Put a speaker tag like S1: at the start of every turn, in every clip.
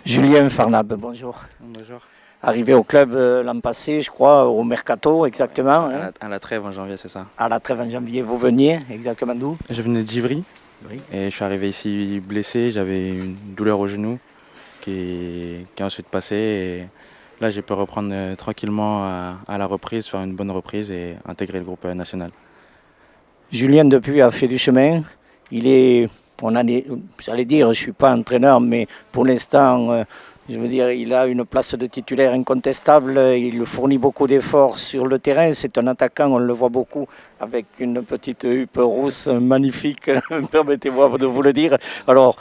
S1: Julien Farnab, bonjour.
S2: Bonjour.
S1: Arrivé au club l'an passé, je crois, au Mercato, exactement.
S2: À
S1: Hein.
S2: la trêve en janvier, c'est ça.
S1: À la trêve en janvier, vous veniez exactement d'où?
S2: Je venais de Givry
S1: Oui.
S2: et je suis arrivé ici blessé. J'avais une douleur au genou qui est ensuite passée. Et là, j'ai pu reprendre tranquillement à la reprise, faire une bonne reprise et intégrer le groupe national.
S1: Julien, depuis, a fait du chemin. Il est, j'allais dire, je ne suis pas entraîneur, mais pour l'instant, je veux dire, il a une place de titulaire incontestable. Il fournit beaucoup d'efforts sur le terrain. C'est un attaquant, on le voit beaucoup, avec une petite huppe rousse magnifique, permettez-moi de vous le dire. Alors,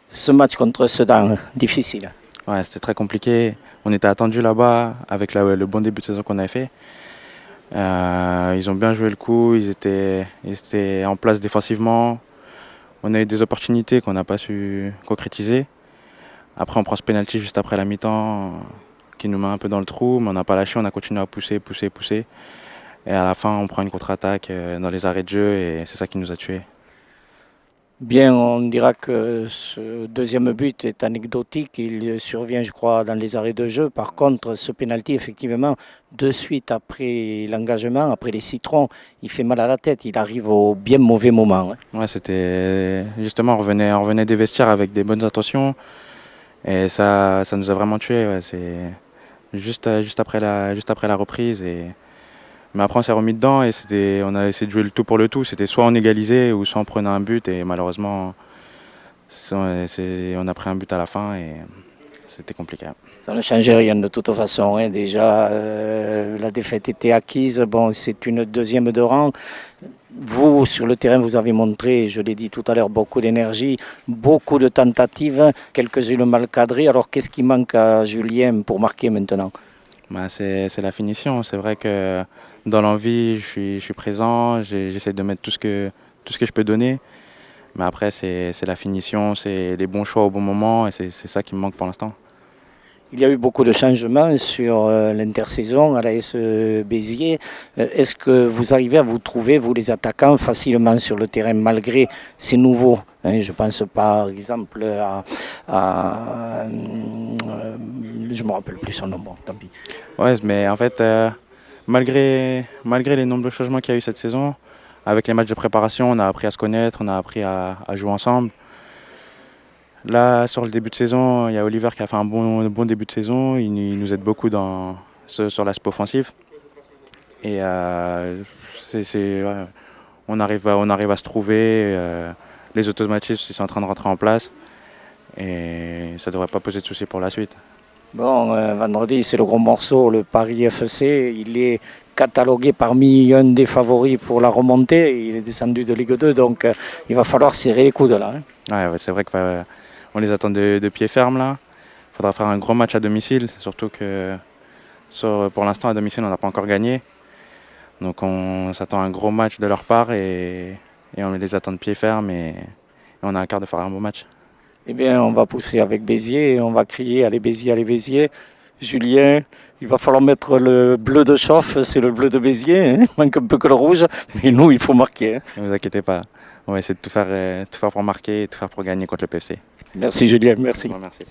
S1: ce match contre Sedan, difficile.
S2: Ouais, c'était très compliqué. On était attendu là-bas avec le bon début de saison qu'on avait fait. Ils ont bien joué le coup, ils étaient en place défensivement. On a eu des opportunités qu'on n'a pas su concrétiser. Après, on prend ce penalty juste après la mi-temps qui nous met un peu dans le trou, mais on n'a pas lâché, on a continué à pousser. Et à la fin, on prend une contre-attaque dans les arrêts de jeu et c'est ça qui nous a tués.
S1: Bien, on dira que ce deuxième but est anecdotique. Il survient, je crois, dans les arrêts de jeu. Par contre, ce penalty, effectivement, de suite après l'engagement, après les citrons, il fait mal à la tête. Il arrive au bien mauvais moment.
S2: Ouais, c'était justement, on revenait des vestiaires avec des bonnes intentions et ça nous a vraiment tués. Ouais. C'est juste après la reprise. Mais après, on s'est remis dedans et on a essayé de jouer le tout pour le tout. C'était soit on égalisait ou soit on prenait un but. Et malheureusement, on a pris un but à la fin et c'était compliqué.
S1: Ça ne changeait rien de toute façon. Hein. Déjà, la défaite était acquise. Bon, c'est une deuxième de rang. Vous, sur le terrain, vous avez montré, je l'ai dit tout à l'heure, beaucoup d'énergie, beaucoup de tentatives, quelques-unes mal cadrées. Alors, qu'est-ce qui manque à Julien pour marquer maintenant?
S2: C'est la finition. C'est vrai que dans l'envie, je suis présent, j'essaie de mettre tout ce que je peux donner. Mais après, c'est la finition, c'est les bons choix au bon moment et c'est ça qui me manque pour l'instant.
S1: Il y a eu beaucoup de changements sur l'intersaison à l'AS Béziers. Est-ce que vous arrivez à vous trouver, vous les attaquants, facilement sur le terrain malgré ces nouveaux hein, je pense par exemple je ne me rappelle plus son nom, bon, tant pis.
S2: Ouais, mais en fait, malgré les nombreux changements qu'il y a eu cette saison, avec les matchs de préparation, on a appris à se connaître, on a appris à jouer ensemble. Là, sur le début de saison, il y a Oliver qui a fait un bon début de saison. Il nous aide beaucoup sur l'aspect offensif. Et ouais, on arrive à se trouver. Les automatismes ils sont en train de rentrer en place. Et ça ne devrait pas poser de soucis pour la suite.
S1: Bon, vendredi, c'est le gros morceau, le Paris FC. Il est catalogué parmi un des favoris pour la remontée. Il est descendu de Ligue 2, donc il va falloir serrer les coudes là.
S2: Hein. Ouais, c'est vrai qu'on les attend de pied ferme là. Il faudra faire un gros match à domicile, surtout que pour l'instant à domicile on n'a pas encore gagné. Donc on s'attend à un gros match de leur part et on les attend de pied ferme et on a un quart de faire un beau match.
S1: Eh bien, on va pousser avec Béziers et on va crier allez Béziers, allez Béziers. Julien, il va falloir mettre le bleu de chauffe, c'est le bleu de Béziers, hein. Il manque un peu que le rouge, mais nous, il faut marquer. Hein.
S2: Ne vous inquiétez pas, on va essayer de tout faire pour marquer et tout faire pour gagner contre le PFC.
S1: Merci Julien, merci.
S2: Merci.